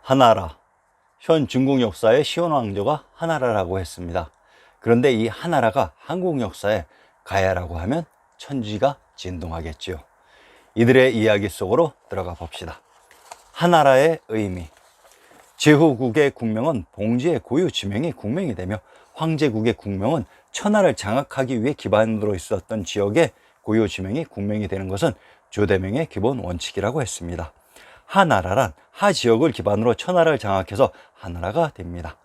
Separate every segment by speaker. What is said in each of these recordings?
Speaker 1: 하나라, 현 중국 역사의 시원왕조가 하나라라고 했습니다. 그런데 이 하나라가 한국 역사에 가야라고 하면 천지가 진동하겠지요. 이들의 이야기 속으로 들어가 봅시다. 하나라의 의미. 제후국의 국명은 봉지의 고유 지명이 국명이 되며 황제국의 국명은 천하를 장악하기 위해 기반으로 있었던 지역의 고유 지명이 국명이 되는 것은 조대명의 기본 원칙이라고 했습니다. 하나라란 하 지역을 기반으로 천하를 장악해서 하나라가 됩니다.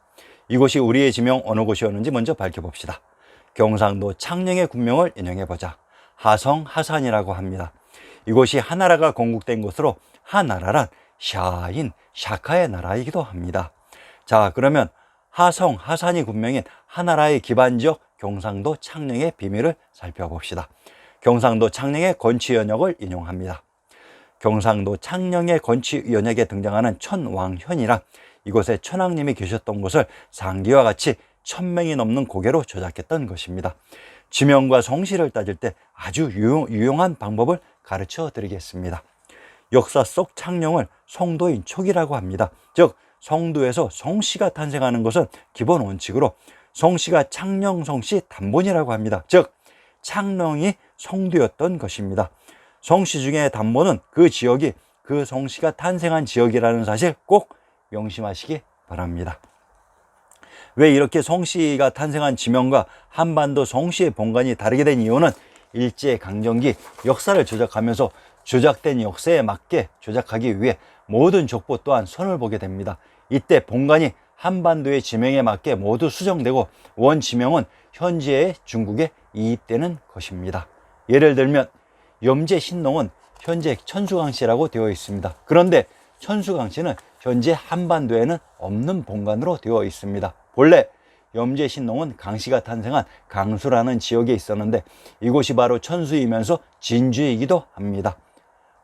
Speaker 1: 이곳이 우리의 지명 어느 곳이었는지 먼저 밝혀봅시다. 경상도 창녕의 국명을 인용해보자. 하성 하산이라고 합니다. 이곳이 하나라가 건국된 곳으로 하나라란 샤인 샤카의 나라이기도 합니다. 자, 그러면 하성 하산이 국명인 하나라의 기반지역 경상도 창녕의 비밀을 살펴봅시다. 경상도 창녕의 건치연역을 인용합니다. 경상도 창녕의 건치연역에 등장하는 천왕현이란 이곳에 천왕님이 계셨던 곳을 상기와 같이 1000명이 넘는 고개로 조작했던 것입니다. 지명과 성씨를 따질 때 아주 유용한 방법을 가르쳐 드리겠습니다. 역사 속 창녕을 성도인 촉이라고 합니다. 즉 성도에서 성씨가 탄생하는 것은 기본 원칙으로 성씨가 창녕 성씨 단본이라고 합니다. 즉 창녕이 성도였던 것입니다. 성씨 중에 단본은 그 지역이 그 성씨가 탄생한 지역이라는 사실 꼭 명심하시기 바랍니다. 왜 이렇게 성씨가 탄생한 지명과 한반도 성씨의 본관이 다르게 된 이유는 일제강점기 역사를 조작하면서 조작된 역사에 맞게 조작하기 위해 모든 족보 또한 손을 보게 됩니다. 이때 본관이 한반도의 지명에 맞게 모두 수정되고 원 지명은 현재의 중국에 이입되는 것입니다. 예를 들면 염제 신농은 현재 천수강씨라고 되어 있습니다. 그런데 천수강씨는 현재 한반도에는 없는 본관으로 되어 있습니다. 본래 염제 신농은 강씨가 탄생한 강수라는 지역에 있었는데 이곳이 바로 천수이면서 진주이기도 합니다.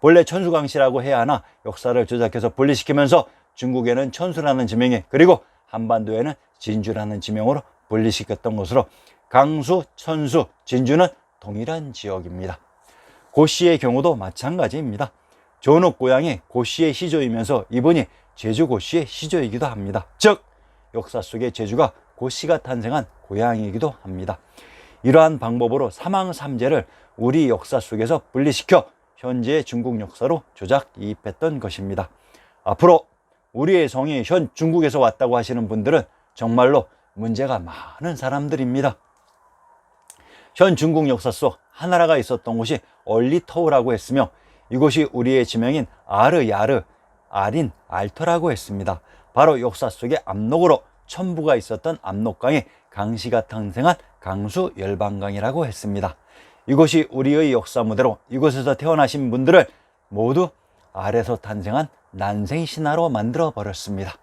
Speaker 1: 본래 천수강씨라고 해야 하나 역사를 조작해서 분리시키면서 중국에는 천수라는 지명에 그리고 한반도에는 진주라는 지명으로 분리시켰던 것으로 강수, 천수, 진주는 동일한 지역입니다. 고씨의 경우도 마찬가지입니다. 전욱 고향이 고씨의 시조이면서 이분이 제주 고씨의 시조이기도 합니다. 즉 역사 속에 제주가 고씨가 탄생한 고향이기도 합니다. 이러한 방법으로 사망삼재를 우리 역사 속에서 분리시켜 현재의 중국 역사로 조작 이입했던 것입니다. 앞으로 우리의 성이 현 중국에서 왔다고 하시는 분들은 정말로 문제가 많은 사람들입니다. 현 중국 역사 속 하나라가 있었던 곳이 얼리터우라고 했으며 이곳이 우리의 지명인 아르야르, 아린, 알터라고 했습니다. 바로 역사 속에 압록으로 천부가 있었던 압록강이 강씨가 탄생한 강수 열반강이라고 했습니다. 이곳이 우리의 역사 무대로 이곳에서 태어나신 분들을 모두 알에서 탄생한 난생신화로 만들어 버렸습니다.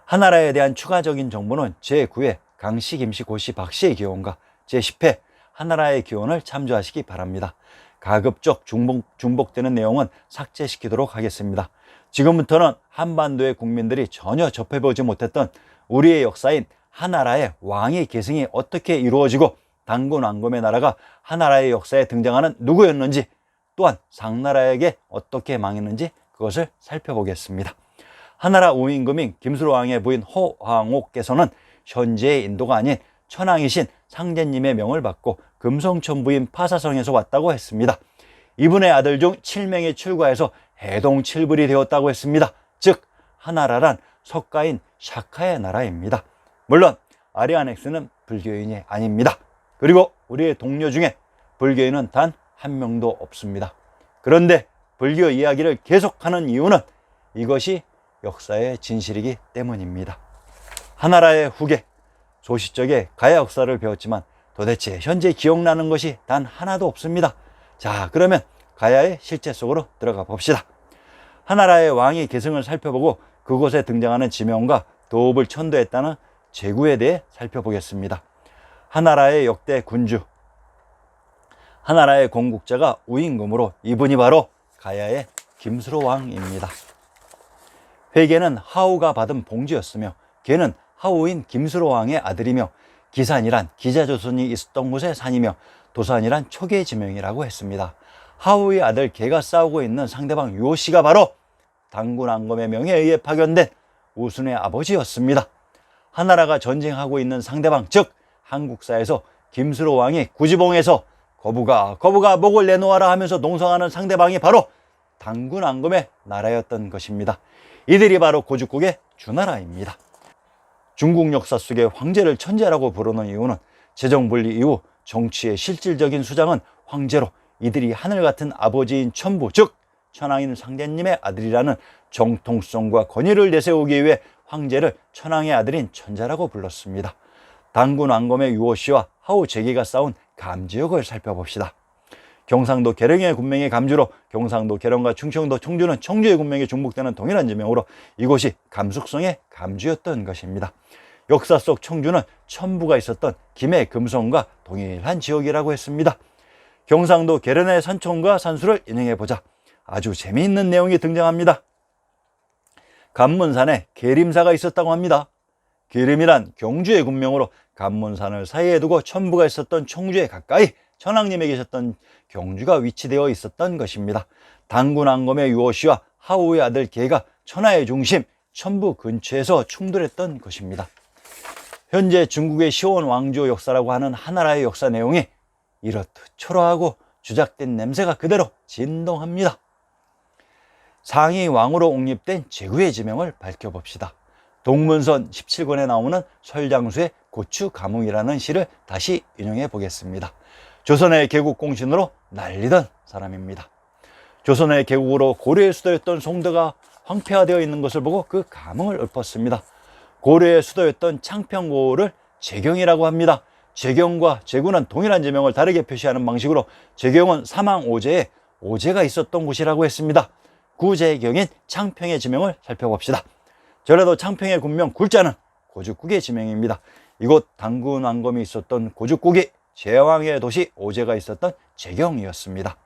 Speaker 1: 하나라에 대한 추가적인 정보는 제9회 강씨, 김씨, 고씨, 박씨의 기원과 제10회 하나라의 기원을 참조하시기 바랍니다. 가급적 중복되는 내용은 삭제시키도록 하겠습니다. 지금부터는 한반도의 국민들이 전혀 접해보지 못했던 우리의 역사인 하나라의 왕의 계승이 어떻게 이루어지고 단군 왕검의 나라가 하나라의 역사에 등장하는 누구였는지 또한 상나라에게 어떻게 망했는지 그것을 살펴보겠습니다. 하나라 우임금인 김수로왕의 부인 호황옥께서는 현재의 인도가 아닌 천왕이신 상제님의 명을 받고 금성천 부인 파사성에서 왔다고 했습니다. 이분의 아들 중 7명이 출가해서 해동 7불이 되었다고 했습니다. 즉 하나라란 석가인 샤카의 나라입니다. 물론 아리아넥스는 불교인이 아닙니다. 그리고 우리의 동료 중에 불교인은 단 한 명도 없습니다. 그런데 불교 이야기를 계속하는 이유는 이것이 역사의 진실이기 때문입니다. 하나라의 후계, 소시적에 가야 역사를 배웠지만 도대체 현재 기억나는 것이 단 하나도 없습니다. 자, 그러면 가야의 실체 속으로 들어가 봅시다. 하나라의 왕의 계승을 살펴보고 그곳에 등장하는 지명과 도읍을 천도했다는 제구에 대해 살펴보겠습니다. 하나라의 역대 군주, 하나라의 건국자가 우임금으로 이분이 바로 가야의 김수로 왕입니다. 회계는 하우가 받은 봉지였으며 걔는 하우인 김수로 왕의 아들이며 기산이란 기자조선이 있었던 곳의 산이며 도산이란 초기의 지명이라고 했습니다. 하우의 아들 걔가 싸우고 있는 상대방 유호씨가 바로 단군 왕검의 명에 의해 파견된 우순의 아버지였습니다. 하나라가 전쟁하고 있는 상대방, 즉 한국사에서 김수로 왕이 구지봉에서 거부가 목을 내놓아라 하면서 농성하는 상대방이 바로 당군왕검의 나라였던 것입니다. 이들이 바로 고죽국의 주나라입니다. 중국 역사 속의 황제를 천재라고 부르는 이유는 재정분리 이후 정치의 실질적인 수장은 황제로 이들이 하늘 같은 아버지인 천부, 즉 천황인 상제님의 아들이라는 정통성과 권위를 내세우기 위해 황제를 천황의 아들인 천자라고 불렀습니다. 당군 왕검의 유호씨와 하우 제기가 싸운 감지역을 살펴봅시다. 경상도 계령의 군명의 감주로 경상도 계령과 충청도 청주는 청주의 군명에 중복되는 동일한 지명으로 이곳이 감숙성의 감주였던 것입니다. 역사 속 청주는 천부가 있었던 김해 금성과 동일한 지역이라고 했습니다. 경상도 계련의 산청과 산수를 인용해보자. 아주 재미있는 내용이 등장합니다. 감문산에 계림사가 있었다고 합니다. 계림이란 경주의 군명으로 감문산을 사이에 두고 천부가 있었던 청주에 가까이 천황님이 계셨던 경주가 위치되어 있었던 것입니다. 당군왕검의 유호씨와 하우의 아들 계가 천하의 중심 천부 근처에서 충돌했던 것입니다. 현재 중국의 시원 왕조 역사라고 하는 하나라의 역사 내용이 이렇듯 초라하고 주작된 냄새가 그대로 진동합니다. 상이 왕으로 옹립된 제후의 지명을 밝혀봅시다. 동문선 17권에 나오는 설장수의 고추가뭉이라는 시를 다시 인용해 보겠습니다. 조선의 개국공신으로 난리던 사람입니다. 조선의 개국으로 고려의 수도였던 송도가 황폐화되어 있는 것을 보고 그 감흥을 읊었습니다. 고려의 수도였던 창평고를 제경이라고 합니다. 제경과 제구는 동일한 지명을 다르게 표시하는 방식으로 제경은 사망오제에 오제가 있었던 곳이라고 했습니다. 구제경인 창평의 지명을 살펴봅시다. 전라도 창평의 군명 굴자는 고죽국의 지명입니다. 이곳 당군왕검이 있었던 고죽국이 제왕의 도시 오제가 있었던 제경이었습니다.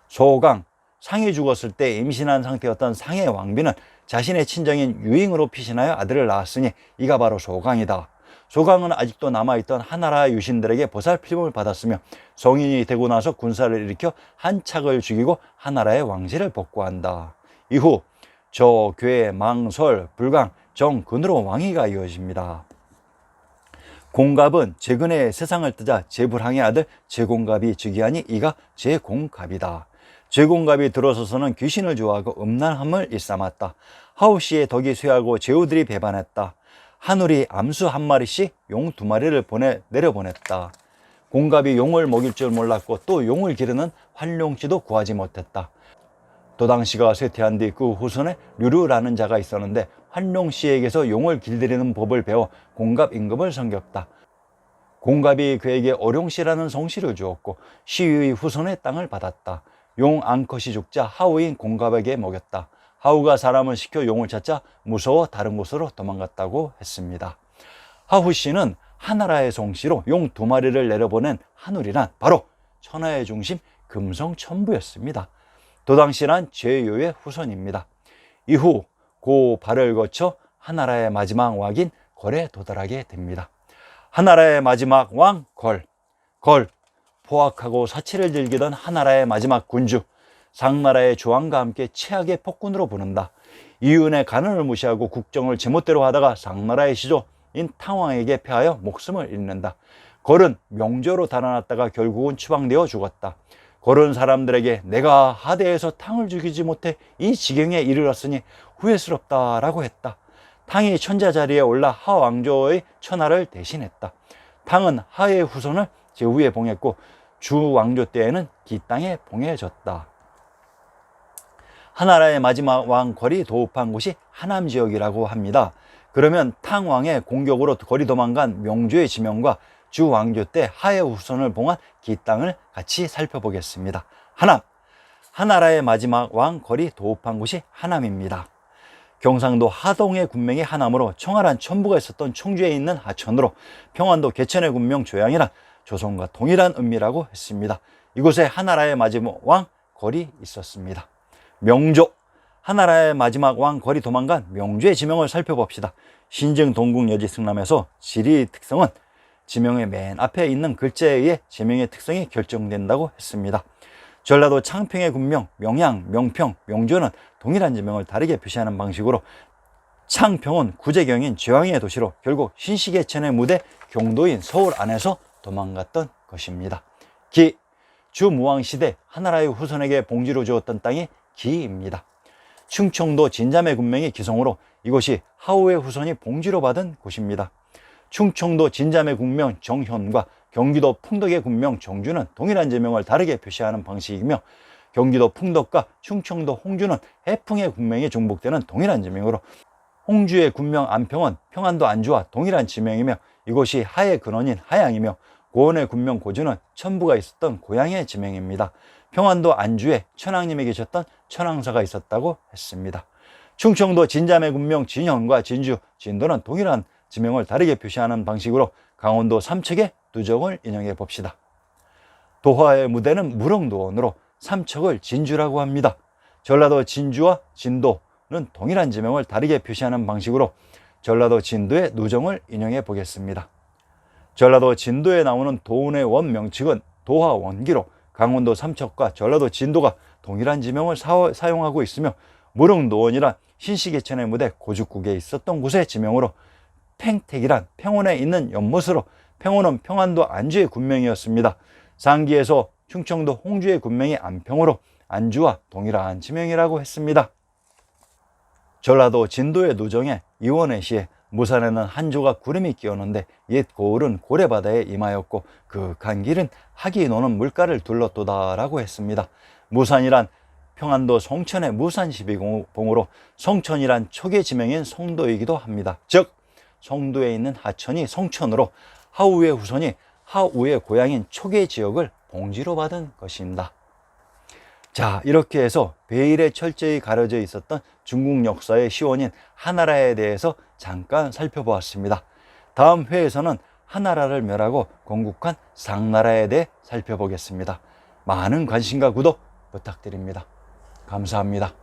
Speaker 1: 소강, 상이 죽었을 때 임신한 상태였던 상의 왕비는 자신의 친정인 유잉으로 피신하여 아들을 낳았으니 이가 바로 소강이다. 소강은 아직도 남아있던 하나라 유신들에게 보살핌을 받았으며 성인이 되고 나서 군사를 일으켜 한착을 죽이고 하나라의 왕실을 복구한다. 이후 저, 괴, 망, 설, 불강, 정, 근으로 왕위가 이어집니다. 공갑은 제근의 세상을 뜨자 제불항의 아들 제공갑이 즉위하니 이가 제공갑이다. 제공갑이 들어서서는 귀신을 좋아하고 음란함을 일삼았다. 하우씨의 덕이 쇠하고 제후들이 배반했다. 하늘이 암수 한 마리씩 용 2마리를 내려보냈다. 공갑이 용을 먹일 줄 몰랐고 또 용을 기르는 환룡씨도 구하지 못했다. 도당씨가 쇠퇴한 뒤 그 후손에 류류라는 자가 있었는데 환룡씨에게서 용을 길들이는 법을 배워 공갑 임금을 섬겼다. 공갑이 그에게 어룡씨라는 성씨를 주었고 시유의 후손의 땅을 받았다. 용 앙컷이 죽자 하우인 공갑에게 먹였다. 하우가 사람을 시켜 용을 찾자 무서워 다른 곳으로 도망갔다고 했습니다. 하우씨는 하나라의 성씨로 용 2마리를 내려보낸 하늘이란 바로 천하의 중심 금성천부였습니다. 도당씨란 제요의 후손입니다. 이후 고 발을 거쳐 하나라의 마지막 왕인 걸에 도달하게 됩니다. 하나라의 마지막 왕 걸, 포악하고 사치를 즐기던 하나라의 마지막 군주, 상나라의 조왕과 함께 최악의 폭군으로 부른다. 이윤의 가난을 무시하고 국정을 제멋대로 하다가 상나라의 시조인 탕왕에게 패하여 목숨을 잃는다. 걸은 명조로 달아났다가 결국은 추방되어 죽었다. 걸은 사람들에게 내가 하대에서 탕을 죽이지 못해 이 지경에 이르렀으니 후회스럽다라고 했다. 탕이 천자 자리에 올라 하왕조의 천하를 대신했다. 탕은 하의 후손을 제후에 봉했고 주 왕조 때에는 기 땅에 봉해졌다. 하나라의 마지막 왕 걸이 도읍한 곳이 하남 지역이라고 합니다. 그러면 탕왕의 공격으로 걸이 도망간 명조의 지명과 주 왕조 때 하의 후손을 봉한 기 땅을 같이 살펴보겠습니다. 하남, 하나라의 마지막 왕 걸이 도읍한 곳이 하남입니다. 경상도 하동의 군명이 하남으로 청아란 천부가 있었던 청주에 있는 하천으로 평안도 개천의 군명 조양이란 조선과 동일한 의미라고 했습니다. 이곳에 하나라의 마지막 왕 걸이 있었습니다. 명조, 하나라의 마지막 왕 걸이 도망간 명조의 지명을 살펴봅시다. 신증 동국 여지 승남에서 지리 특성은 지명의 맨 앞에 있는 글자에 의해 지명의 특성이 결정된다고 했습니다. 전라도 창평의 군명, 명양, 명평, 명조는 동일한 지명을 다르게 표시하는 방식으로 창평은 구제경인 제왕의 도시로 결국 신시계천의 무대 경도인 서울 안에서 도망갔던 것입니다. 기, 주무왕시대 하나라의 후손에게 봉지로 주었던 땅이 기입니다. 충청도 진자매 군명의 기성으로 이곳이 하우의 후손이 봉지로 받은 곳입니다. 충청도 진자매 군명 정현과 경기도 풍덕의 군명 정주는 동일한 제명을 다르게 표시하는 방식이며, 경기도 풍덕과 충청도 홍주는 해풍의 군명이 중복되는 동일한 지명으로, 홍주의 군명 안평은 평안도 안주와 동일한 지명이며 이곳이 하의 근원인 하양이며, 고원의 군명 고주는 천부가 있었던 고향의 지명입니다. 평안도 안주에 천왕님이 계셨던 천왕사가 있었다고 했습니다. 충청도 진자매 군명 진현과 진주, 진도는 동일한 지명을 다르게 표시하는 방식으로 강원도 삼척의 누정을 인용해 봅시다. 도화의 무대는 무릉도원으로 삼척을 진주라고 합니다. 전라도 진주와 진도는 동일한 지명을 다르게 표시하는 방식으로 전라도 진도의 누정을 인용해 보겠습니다. 전라도 진도에 나오는 도운의 원 명칭은 도화원기로 강원도 삼척과 전라도 진도가 동일한 지명을 사용하고 있으며, 무릉도원이란 신시계천의 무대 고죽국에 있었던 곳의 지명으로, 팽택이란 평원에 있는 연못으로 평원은 평안도 안주의 군명이었습니다. 상기에서 충청도 홍주의 군명이 안평으로 안주와 동일한 지명이라고 했습니다. 전라도 진도의 누정에 이원의 시에 무산에는 한 조각 구름이 끼었는데 옛 고을은 고래바다에 임하였고 극한 길은 학이 노는 물가를 둘렀도다라고 했습니다. 무산이란 평안도 송천의 무산12봉으로 송천이란 초계 지명인 송도이기도 합니다. 즉 송도에 있는 하천이 송천으로 하우의 후손이 하우의 고향인 초계 지역을 봉지로 받은 것입니다. 자, 이렇게 해서 베일에 철저히 가려져 있었던 중국 역사의 시원인 하나라에 대해서 잠깐 살펴보았습니다. 다음 회에서는 하나라를 멸하고 건국한 상나라에 대해 살펴보겠습니다. 많은 관심과 구독 부탁드립니다. 감사합니다.